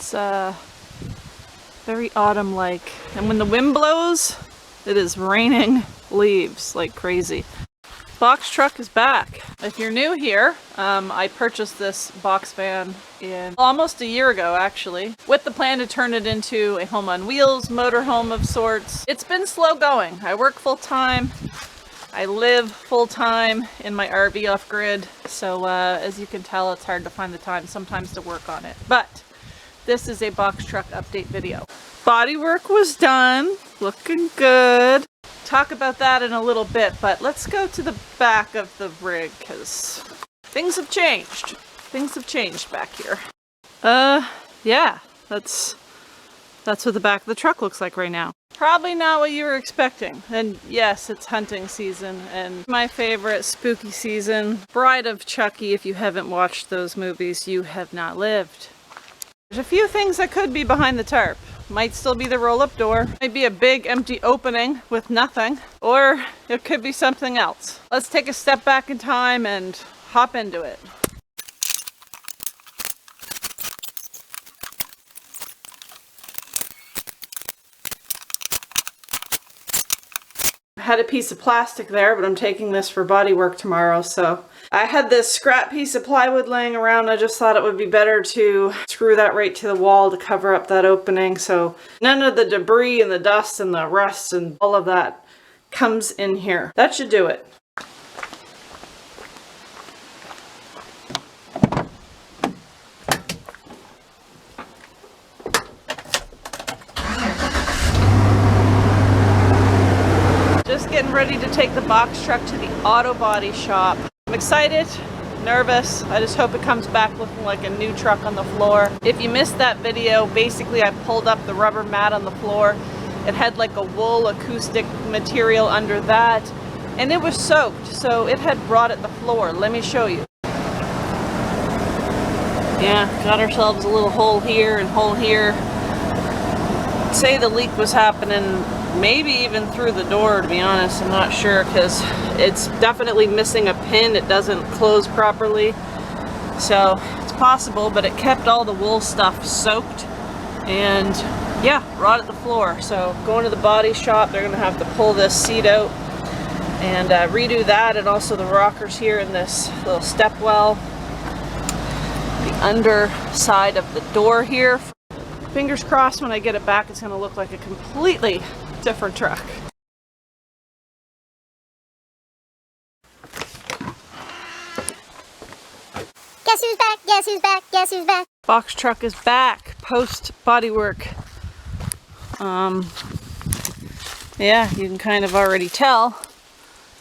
It's very autumn-like. And when the wind blows, it is raining leaves like crazy. Box truck is back. If you're new here, I purchased this box van in almost a year ago actually, with the plan to turn it into a home on wheels, motorhome of sorts. It's been slow going. I work full-time. I live full-time in my RV off-grid, so as you can tell, it's hard to find the time sometimes to work on it. But this is a box truck update video. Bodywork was done, looking good. Talk about that in a little bit, but let's go to the back of the rig because things have changed. Things have changed back here. Yeah, that's what the back of the truck looks like right now. Probably not what you were expecting. And yes, it's hunting season and my favorite spooky season. Bride of Chucky, if you haven't watched those movies, you have not lived. There's a few things that could be behind the tarp. Might still be the roll-up door. Might be a big empty opening with nothing. Or it could be something else. Let's take a step back in time and hop into it. I had a piece of plastic there, but I'm taking this for bodywork tomorrow, so I had this scrap piece of plywood laying around. I just thought it would be better to screw that right to the wall to cover up that opening so none of the debris and the dust and the rust and all of that comes in here. That should do it. Just getting ready to take the box truck to the auto body shop. I'm excited, nervous. I just hope it comes back looking like a new truck on the floor. If you missed that video, basically I pulled up the rubber mat on the floor. It had like a wool acoustic material under that, and it was soaked, so it had rotted the floor. Let me show you. Yeah, got ourselves a little hole here and hole here. I'd say the leak was happening maybe even through the door, to be honest. I'm not sure because it's definitely missing a pin. It doesn't close properly, so it's possible, but it kept all the wool stuff soaked and yeah, rotted the floor. So going to the body shop, they're gonna have to pull this seat out and redo that, and also the rockers here in this little step well, the underside of the door here. Fingers crossed when I get it back it's gonna look like a completely different truck. Guess who's back? Guess who's back? Guess who's back? Box truck is back, post bodywork. Yeah, you can kind of already tell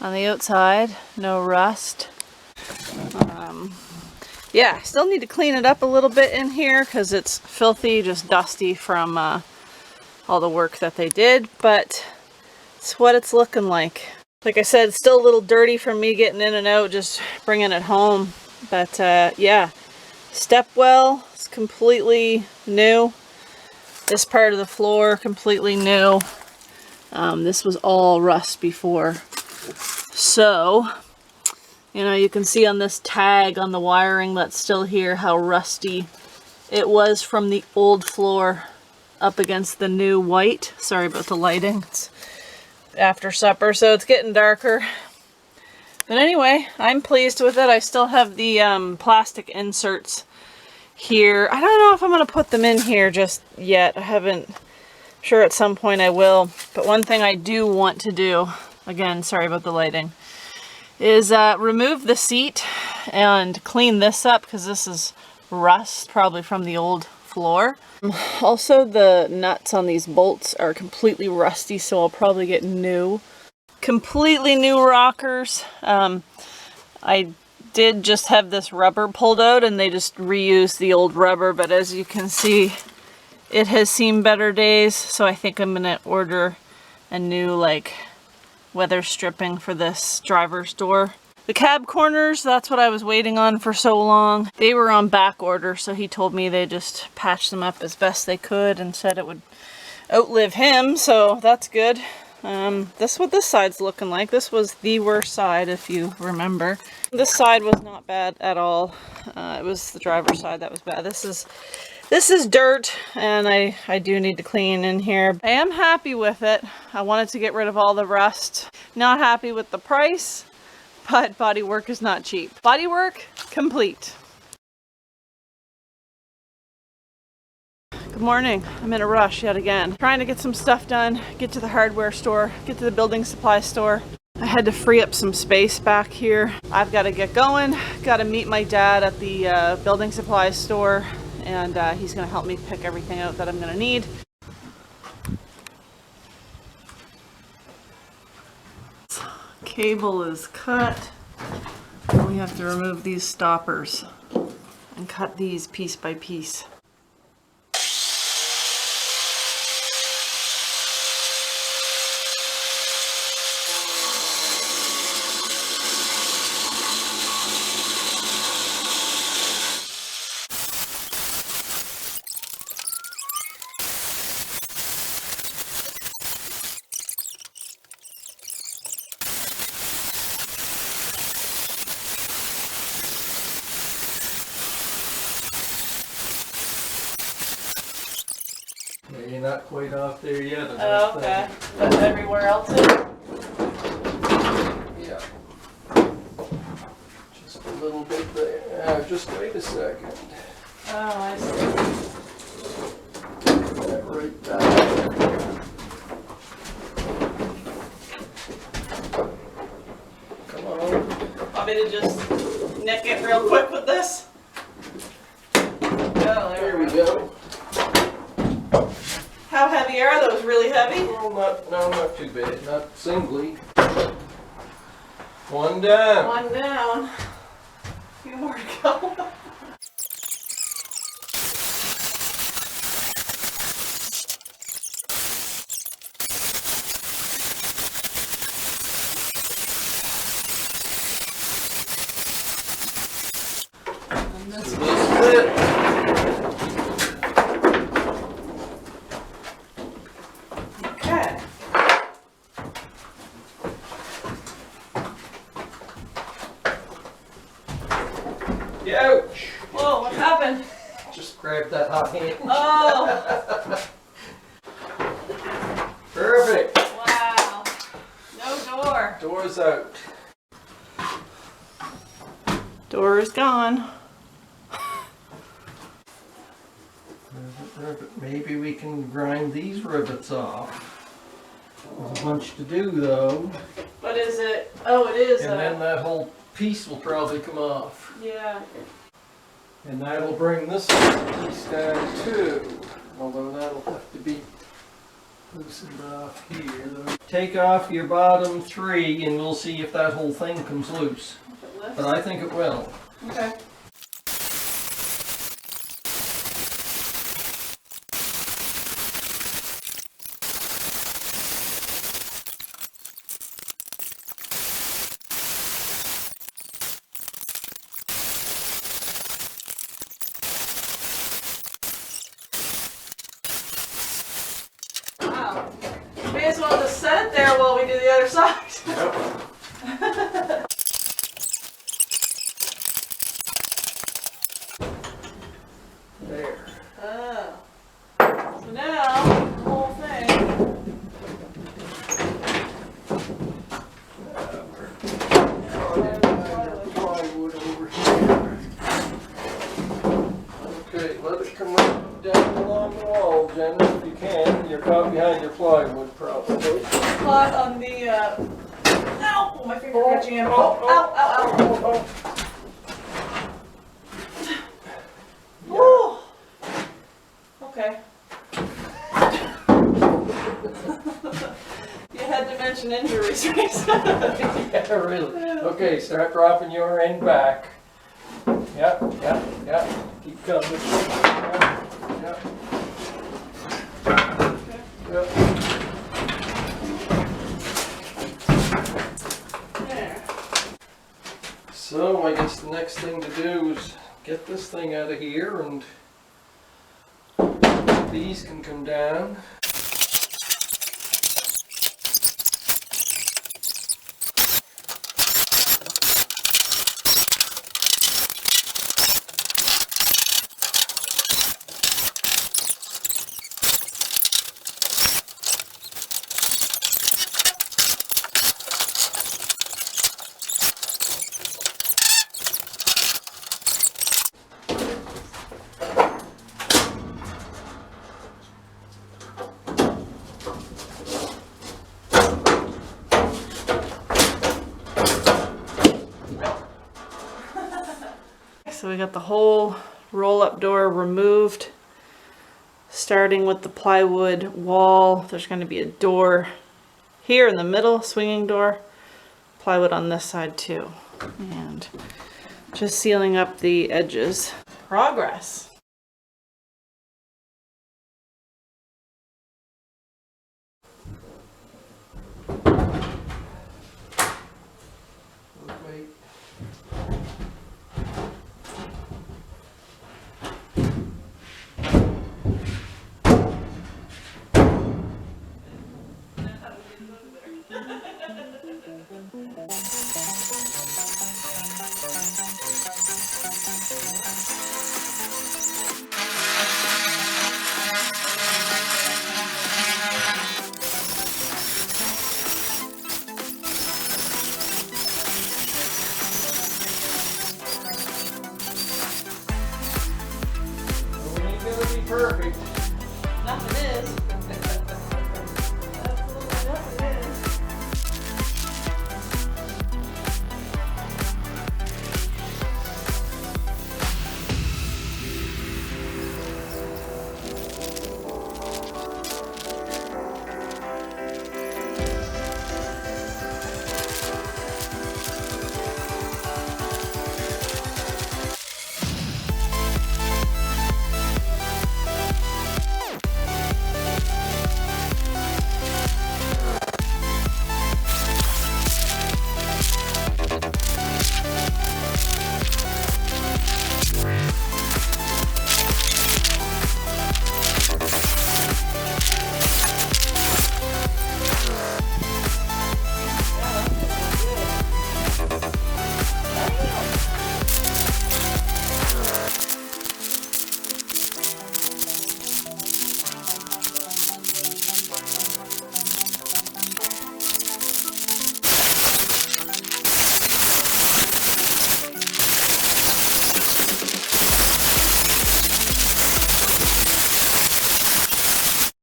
on the outside, no rust. Yeah, still need to clean it up a little bit in here because it's filthy, just dusty from all the work that they did, but it's what it's looking like. Like I said, it's still a little dirty from me getting in and out, just bringing it home. But yeah, step well is completely new. This part of the floor completely new. This was all rust before. So, you know, you can see on this tag on the wiring that's still here how rusty it was from the old floor up against the new white. Sorry about the lighting. It's after supper, so it's getting darker. But anyway, I'm pleased with it. I still have the plastic inserts here. I don't know if I'm going to put them in here just yet. I haven't. Sure, at some point I will. But one thing I do want to do, again, sorry about the lighting, is remove the seat and clean this up because this is rust, probably from the old floor. Also, the nuts on these bolts are completely rusty, so I'll probably get completely new rockers. I did just have this rubber pulled out and they just reused the old rubber, but as you can see, it has seen better days, so I think I'm gonna order a new like weather stripping for this driver's door. The cab corners, that's what I was waiting on for so long. They were on back order, so he told me they just patched them up as best they could and said it would outlive him, so that's good. This is what this side's looking like. This was the worst side, if you remember. This side was not bad at all. It was the driver's side that was bad. This is This is dirt, and I do need to clean in here. I am happy with it. I wanted to get rid of all the rust. Not happy with the price, but bodywork is not cheap. Bodywork complete. Good morning. I'm in a rush yet again. Trying to get some stuff done, get to the hardware store, get to the building supply store. I had to free up some space back here. I've got to get going. Got to meet my dad at the building supply store, and he's going to help me pick everything out that I'm going to need. Cable is cut. We have to remove these stoppers and cut these piece by piece. Yeah, you're not quite off there yet. Oh, okay. But everywhere else is? Yeah. Just a little bit there. Just wait a second. Oh, I see. That right there. Come on. Want me to just nick it real quick with this? Oh, There we go. How heavy are those? Really heavy? Well, not too bad. Not singly. One down. One down. A few more to go. And this So this is it. okay. Ouch! Whoa, what happened? Just grab that hot hand. Oh, Perfect. wow. No door. Door's out. Door is gone. Rivet. Maybe we can grind these rivets off. There's a bunch to do though. What is it? Oh, it is. And then that whole piece will probably come off. Yeah. And that'll bring this piece down too. Although that'll have to be loosened off here. Take off your bottom three and we'll see if that whole thing comes loose. If it lifts. But I think it will. Okay. Wow. May as well just set it there while we do the other side. Yep. There. Oh. So now, the whole thing. Plywood over here. Okay, let it come right down along the wall, Jenna, if you can. You're caught behind your plywood, probably. Caught on the, ow! My finger catching in. Oh, ow, ow, ow. Woo! Okay. You had to mention injuries, right? Yeah, really. Okay, start dropping your end back. Yep, yep, yep. Keep coming. Yep, yep. Yep. There. So I guess the next thing to do is get this thing out of here and these can come down. Starting with the plywood wall, there's going to be a door here in the middle, swinging door. Plywood on this side too. And just sealing up the edges. Progress. Wait. It ain't gonna be perfect. Nothing is. Absolutely nothing is.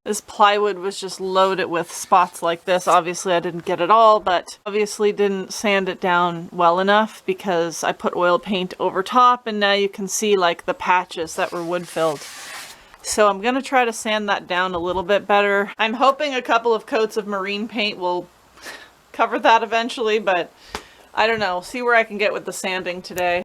This plywood was just loaded with spots like this. Obviously I didn't get it all, but obviously didn't sand it down well enough because I put oil paint over top, and now you can see like the patches that were wood filled. So I'm gonna try to sand that down a little bit better. I'm hoping a couple of coats of marine paint will cover that eventually, but I don't know. See where I can get with the sanding today.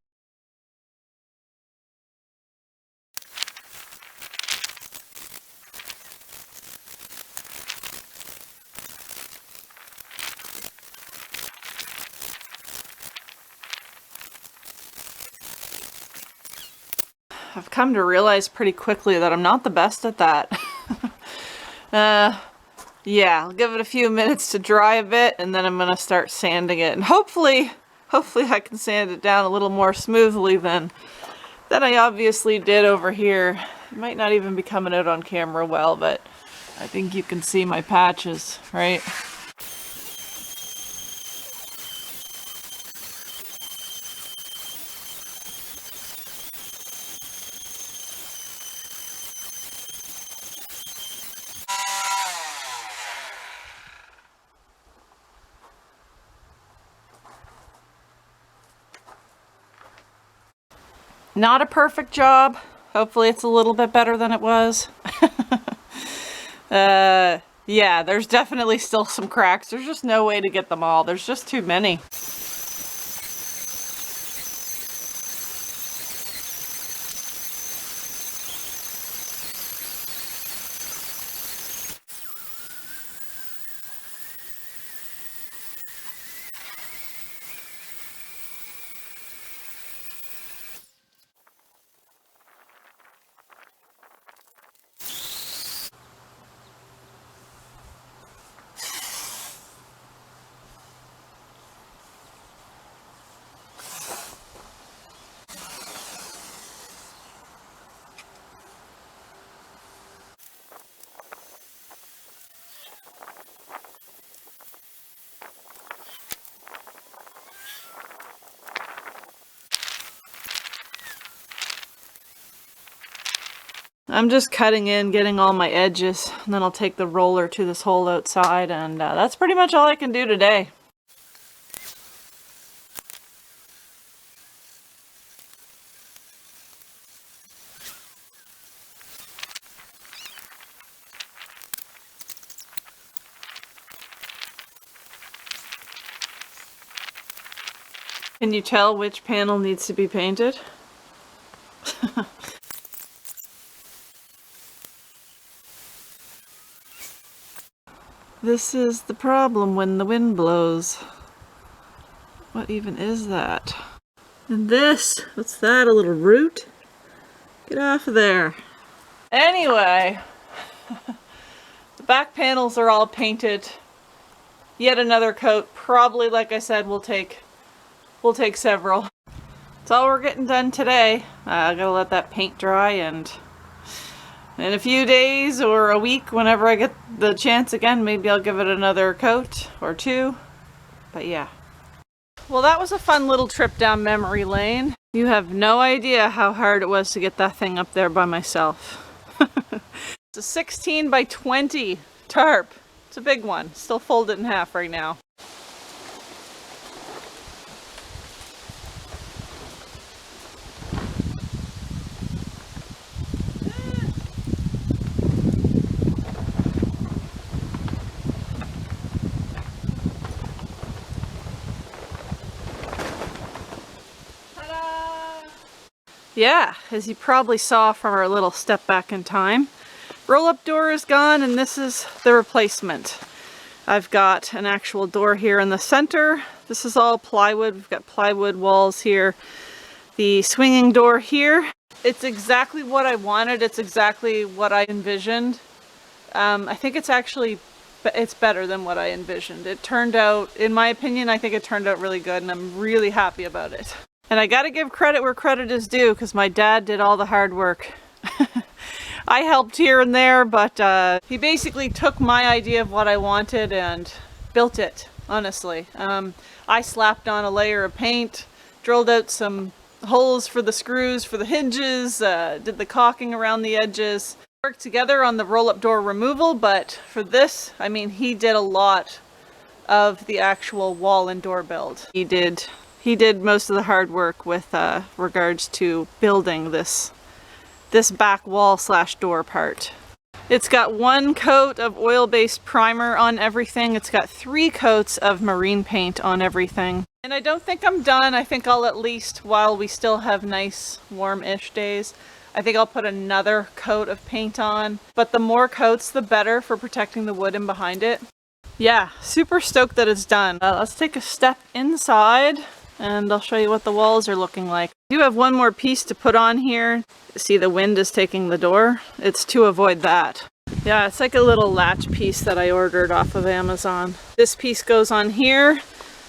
I've come to realize pretty quickly that I'm not the best at that. Yeah, I'll give it a few minutes to dry a bit, and then I'm gonna start sanding it. And hopefully I can sand it down a little more smoothly than I obviously did over here. It might not even be coming out on camera well, but I think you can see my patches, right? Not a perfect job. Hopefully it's a little bit better than it was. Yeah, there's definitely still some cracks. There's just no way to get them all. There's just too many. I'm just cutting in, getting all my edges, and then I'll take the roller to this hole outside, and that's pretty much all I can do today. Can you tell which panel needs to be painted? This is the problem when the wind blows. What even is that? And this, what's that, a little root? Get off of there. Anyway, the back panels are all painted. Yet another coat, probably, like I said, we'll take several. That's all we're getting done today. I gotta let that paint dry, and in a few days or a week, whenever I get the chance again, maybe I'll give it another coat or two. But yeah. Well, that was a fun little trip down memory lane. You have no idea how hard it was to get that thing up there by myself. It's a 16 by 20 tarp. It's a big one. Still folded in half right now. Yeah, as you probably saw from our little step back in time, roll-up door is gone, and this is the replacement. I've got an actual door here in the center. This is all plywood. We've got plywood walls here. The swinging door here. It's exactly what I wanted. It's exactly what I envisioned. I think it's better than what I envisioned. It turned out, in my opinion, I think it turned out really good, and I'm really happy about it. And I gotta give credit where credit is due, because my dad did all the hard work. I helped here and there, but he basically took my idea of what I wanted and built it, honestly. I slapped on a layer of paint, drilled out some holes for the screws for the hinges, did the caulking around the edges. Worked together on the roll-up door removal, but for this, I mean, he did a lot of the actual wall and door build. He did most of the hard work with regards to building this back wall / door part. It's got 1 coat of oil-based primer on everything. It's got 3 coats of marine paint on everything. And I don't think I'm done. I think I'll at least, while we still have nice warm-ish days, I think I'll put another coat of paint on. But the more coats, the better for protecting the wood in behind it. Yeah, super stoked that it's done. Let's take a step inside, and I'll show you what the walls are looking like. I do have one more piece to put on here. See, the wind is taking the door. It's to avoid that. Yeah, it's like a little latch piece that I ordered off of Amazon. This piece goes on here.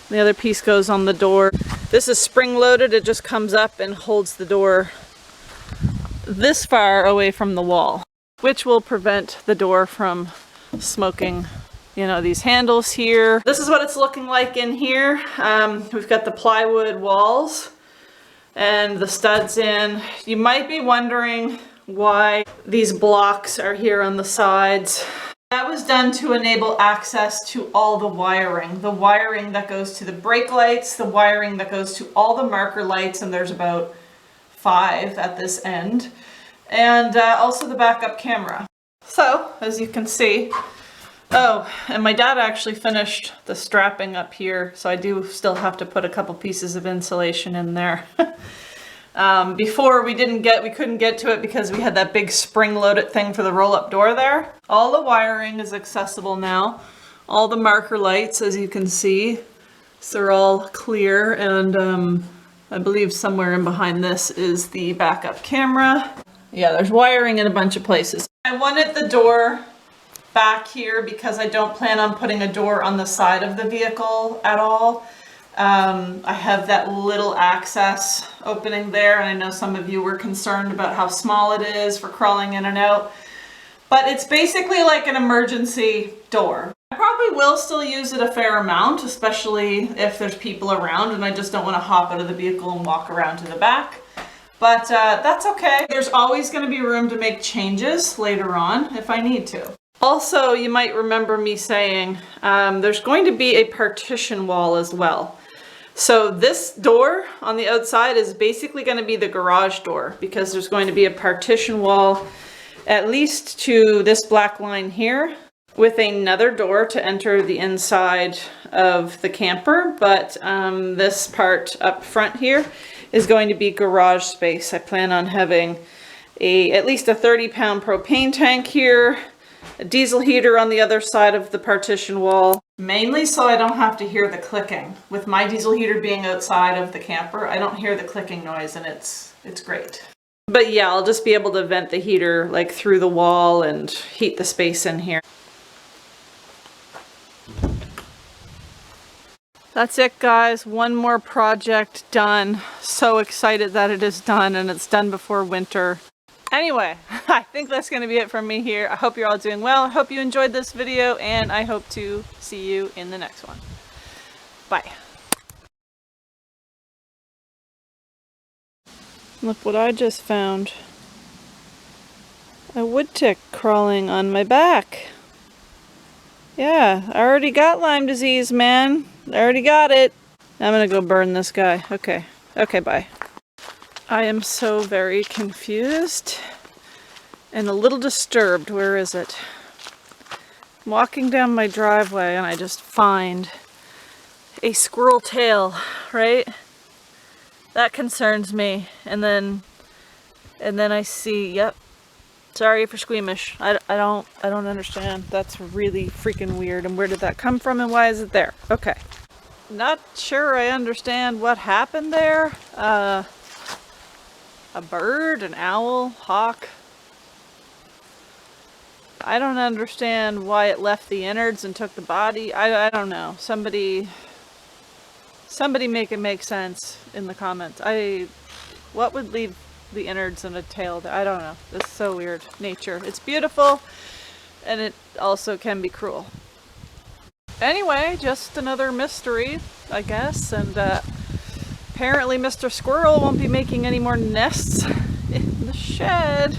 The other piece goes on the door. This is spring loaded. It just comes up and holds the door this far away from the wall, which will prevent the door from smoking, you know, these handles here. This is what it's looking like in here. We've got the plywood walls and the studs in. You might be wondering why these blocks are here on the sides. That was done to enable access to all the wiring. The wiring that goes to the brake lights, the wiring that goes to all the marker lights, and there's about 5 at this end, and also the backup camera. So, as you can see, oh, and my dad actually finished the strapping up here, so I do still have to put a couple pieces of insulation in there. Before we couldn't get to it because we had that big spring-loaded thing for the roll-up door there. All the wiring is accessible now. All the marker lights, as you can see, so they're all clear, and I believe somewhere in behind this is the backup camera. Yeah, there's wiring in a bunch of places. I wanted the door back here because I don't plan on putting a door on the side of the vehicle at all. I have that little access opening there, and I know some of you were concerned about how small it is for crawling in and out, but it's basically like an emergency door. I probably will still use it a fair amount, especially if there's people around and I just don't want to hop out of the vehicle and walk around to the back. But that's okay. There's always going to be room to make changes later on if I need to. Also, you might remember me saying there's going to be a partition wall as well. So this door on the outside is basically going to be the garage door, because there's going to be a partition wall at least to this black line here. with another door to enter the inside of the camper, but this part up front here is going to be garage space. I plan on having at least a 30-pound propane tank here, a diesel heater on the other side of the partition wall, mainly so I don't have to hear the clicking. With my diesel heater being outside of the camper, I don't hear the clicking noise, and it's great. But yeah, I'll just be able to vent the heater like through the wall and heat the space in here. That's it, guys. One more project done. So excited that it is done, and it's done before winter. Anyway, I think that's going to be it from me here. I hope you're all doing well. I hope you enjoyed this video, and I hope to see you in the next one. Bye. Look what I just found. A wood tick crawling on my back. Yeah, I already got Lyme disease, man. I already got it. I'm gonna go burn this guy. Okay. Okay, bye. I am so very confused and a little disturbed. Where is it? I'm walking down my driveway and I just find a squirrel tail, right? That concerns me. And then I see, yep. Sorry if you're squeamish. I don't understand. That's really freaking weird. And where did that come from and why is it there? Okay. Not sure I understand what happened there. A bird, an owl, hawk. I don't understand why it left the innards and took the body. I don't know. Somebody make it make sense in the comments. What would leave the innards and a tail? I don't know. It's so weird. Nature. It's beautiful, and it also can be cruel. Anyway, just another mystery, I guess, and apparently Mr. Squirrel won't be making any more nests in the shed.